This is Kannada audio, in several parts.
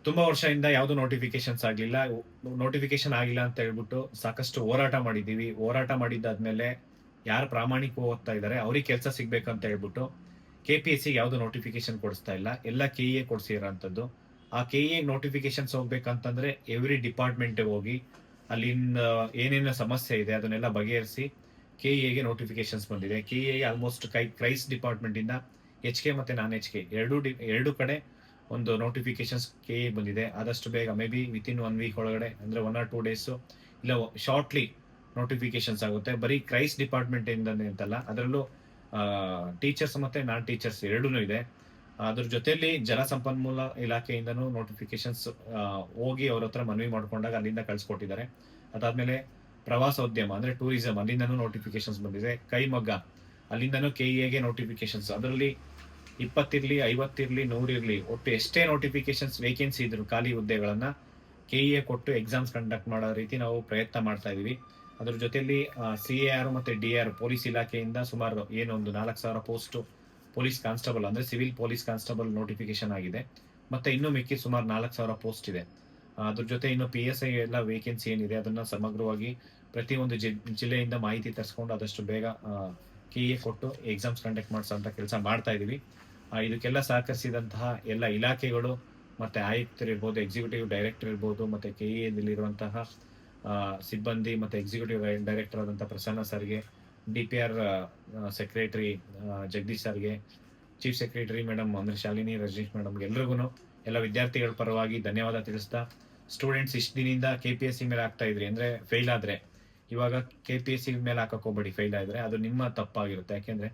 ತುಂಬಾ ವರ್ಷದಿಂದ ಯಾವ್ದು ನೋಟಿಫಿಕೇಶನ್ ಆಗಿಲ್ಲ ಅಂತ ಹೇಳ್ಬಿಟ್ಟು ಸಾಕಷ್ಟು ಹೋರಾಟ ಮಾಡಿದೀವಿ. ಹೋರಾಟ ಮಾಡಿದ್ದಾದ್ಮೇಲೆ ಯಾರು ಪ್ರಾಮಾಣಿಕವಾಗಿ ಓದ್ತಾ ಇದ್ದಾರೆ ಅವ್ರಿಗೆ ಕೆಲಸ ಸಿಗ್ಬೇಕಂತ ಹೇಳ್ಬಿಟ್ಟು KPSC ಯಾವ್ದು ನೋಟಿಫಿಕೇಶನ್ ಕೊಡಿಸ್ತಾ ಇಲ್ಲ, ಎಲ್ಲ KEA ಕೊಡ್ಸಿರೋಂಥದ್ದು. ಆ KEA ನೋಟಿಫಿಕೇಶನ್ಸ್ ಹೋಗ್ಬೇಕಂತಂದ್ರೆ ಎವ್ರಿ ಡಿಪಾರ್ಟ್ಮೆಂಟ್ ಹೋಗಿ ಅಲ್ಲಿಂದ ಏನೇನು ಸಮಸ್ಯೆ ಇದೆ ಅದನ್ನೆಲ್ಲ ಬಗೆಹರಿಸಿ KEA ನೋಟಿಫಿಕೇಶನ್ಸ್ ಬಂದಿದೆ. KEA ಆಲ್ಮೋಸ್ಟ್ ಕ್ರೈಸ್ ಡಿಪಾರ್ಟ್ಮೆಂಟ್ ಇಂದ HK ಮತ್ತೆ ನಾನ್ HK ಎರಡು ಕಡೆ ಒಂದು ನೋಟಿಫಿಕೇಶನ್ಸ್ KEA ಬಂದಿದೆ. ಆದಷ್ಟು ಬೇಗ ಮೇ ಬಿ ವಿತಿನ್ 1 ವೀಕ್ ಒಳಗಡೆ ಅಂದ್ರೆ 1 or 2 ಡೇಸ್ ಇಲ್ಲ ಶಾರ್ಟ್ಲಿ ನೋಟಿಫಿಕೇಶನ್ಸ್ ಆಗುತ್ತೆ. ಬರೀ ಕ್ರೈಸ್ ಡಿಪಾರ್ಟ್ಮೆಂಟ್ ಇಂದಾನೆ ಅಂತಲ್ಲ, ಅದರಲ್ಲೂ ಟೀಚರ್ಸ್ ಮತ್ತೆ ನಾನ್ ಟೀಚರ್ಸ್ ಎರಡೂ ಇದೆ. ಅದ್ರ ಜೊತೆಯಲ್ಲಿ ಜಲಸಂಪನ್ಮೂಲ ಇಲಾಖೆಯಿಂದನೂ ನೋಟಿಫಿಕೇಶನ್ಸ್ ಹೋಗಿ ಅವ್ರ ಹತ್ರ ಮನವಿ ಮಾಡ್ಕೊಂಡಾಗ ಅಲ್ಲಿಂದ ಕಳ್ಸಿಕೊಟ್ಟಿದ್ದಾರೆ. ಅದಾದ್ಮೇಲೆ ಪ್ರವಾಸೋದ್ಯಮ ಅಂದ್ರೆ ಟೂರಿಸಂ ಅಲ್ಲಿಂದನೂ ನೋಟಿಫಿಕೇಶನ್ಸ್ ಬಂದಿದೆ. ಕೈಮಗ್ಗ ಅಲ್ಲಿಂದನೂ KEA ನೋಟಿಫಿಕೇಶನ್ಸ್, ಅದರಲ್ಲಿ 20 ಇರ್ಲಿ 50 ಇರ್ಲಿ 100 ಇರ್ಲಿ ಒಟ್ಟು ಎಷ್ಟೇ ನೋಟಿಫಿಕೇಶನ್ಸ್ ವೇಕೆನ್ಸಿ ಇದ್ರು ಖಾಲಿ ಹುದ್ದೆಗಳನ್ನ KEA ಕೊಟ್ಟು ಎಕ್ಸಾಮ್ಸ್ ಕಂಡಕ್ಟ್ ಮಾಡೋ ರೀತಿ ನಾವು ಪ್ರಯತ್ನ ಮಾಡ್ತಾ ಇದೀವಿ. ಅದ್ರ ಜೊತೆಯಲ್ಲಿ CAR ಮತ್ತೆ DR ಪೊಲೀಸ್ ಇಲಾಖೆಯಿಂದ ಸುಮಾರು ಏನೊಂದು 4,000 ಪೋಸ್ಟ್ ಪೊಲೀಸ್ ಕಾನ್ಸ್ಟೇಬಲ್ ಅಂದ್ರೆ ಸಿವಿಲ್ ಪೊಲೀಸ್ ಕಾನ್ಸ್ಟೇಬಲ್ ನೋಟಿಫಿಕೇಶನ್ ಆಗಿದೆ. ಮತ್ತೆ ಇನ್ನೂ ಮಿಕ್ಕಿ ಸುಮಾರು 4,000 ಪೋಸ್ಟ್ ಇದೆ. ಅದ್ರ ಜೊತೆ ಇನ್ನು PSI ಎಲ್ಲ ವೇಕೆನ್ಸಿ ಏನಿದೆ ಅದನ್ನ ಸಮಗ್ರವಾಗಿ ಪ್ರತಿಯೊಂದು ಜಿಲ್ಲೆಯಿಂದ ಮಾಹಿತಿ ತರಿಸ್ಕೊಂಡು ಆದಷ್ಟು ಬೇಗ KEA ಕೊಟ್ಟು ಎಕ್ಸಾಮ್ಸ್ ಕಂಡಕ್ಟ್ ಮಾಡಿಸೋಂಥ ಕೆಲಸ ಮಾಡ್ತಾ ಇದೀವಿ. ಇದಕ್ಕೆಲ್ಲ ಸಹಕರಿಸಿದಂತಹ ಎಲ್ಲ ಇಲಾಖೆಗಳು ಮತ್ತೆ ಆಯುಕ್ತರಿರ್ಬೋದು, ಎಕ್ಸಿಕ್ಯೂಟಿವ್ ಡೈರೆಕ್ಟರ್ ಇರ್ಬೋದು, ಮತ್ತೆ KEA ಸಿಬ್ಬಂದಿ ಮತ್ತೆ ಎಕ್ಸಿಕ್ಯೂಟಿವ್ ಡೈರೆಕ್ಟರ್ ಆದಂತಹ ಪ್ರಸನ್ನ ಸರ್ಗೆ, DPR ಸೆಕ್ರೆಟರಿ ಜಗದೀಶ್ ಸರ್ಗೆ, ಚೀಫ್ ಸೆಕ್ರೆಟರಿ ಮೇಡಮ್ ಅಂದ್ರೆ ಶಾಲಿನಿ ರಜನೀಶ್ ಮೇಡಮ್ ಎಲ್ರಿಗೂ ಎಲ್ಲ ವಿದ್ಯಾರ್ಥಿಗಳ ಪರವಾಗಿ ಧನ್ಯವಾದ ತಿಳಿಸ್ತಾ, ಸ್ಟೂಡೆಂಟ್ಸ್ ಇಷ್ಟು ದಿನದಿಂದ KPSC ಮೇಲೆ ಆಗ್ತಾ ಇದ್ರಿ ಅಂದ್ರೆ ಫೇಲ್ ಆದ್ರೆ ಇವಾಗ KPSC ಮೇಲೆ ಹಾಕಕ್ ಹೋಗ್ಬೇಡಿ. ಫೇಲ್ ಆದ್ರೆ ಅದು ನಿಮ್ಮ ತಪ್ಪಾಗಿರುತ್ತೆ. ಯಾಕೆಂದ್ರೆ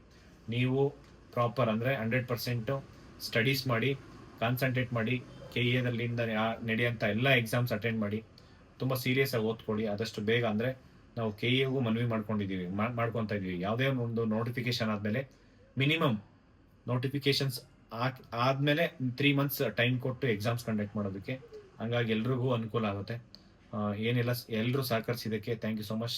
ನೀವು ಪ್ರಾಪರ್ ಅಂದ್ರೆ 100% ಸ್ಟಡೀಸ್ ಮಾಡಿ, ಕಾನ್ಸಂಟ್ರೇಟ್ ಮಾಡಿ, KEA ದಲ್ಲಿಂದ ನಡೆಯುವಂತ ಎಲ್ಲ ಎಕ್ಸಾಮ್ಸ್ ಅಟೆಂಡ್ ಮಾಡಿ, ತುಂಬಾ ಸೀರಿಯಸ್ ಆಗಿ ಓದ್ಕೊಳ್ಳಿ. ಆದಷ್ಟು ಬೇಗ ಅಂದ್ರೆ ನಾವು KEAಗೂ ಮನವಿ ಮಾಡ್ಕೊಂತ ಇದೀವಿ. ಯಾವುದೇ ಒಂದು ನೋಟಿಫಿಕೇಶನ್ ಆದ್ಮೇಲೆ ಮಿನಿಮಮ್ ನೋಟಿಫಿಕೇಶನ್ಸ್ ಆದ್ಮೇಲೆ 3 months ಟೈಮ್ ಕೊಟ್ಟು ಎಕ್ಸಾಮ್ಸ್ ಕಂಡಕ್ಟ್ ಮಾಡೋದಕ್ಕೆ. ಹಂಗಾಗಿ ಎಲ್ರಿಗೂ ಅನುಕೂಲ ಆಗುತ್ತೆ. ಏನೆಲ್ಲ ಎಲ್ಲರೂ ಸಹಕರಿಸಿದಕ್ಕೆ ಥ್ಯಾಂಕ್ ಯು ಸೋ ಮಚ್.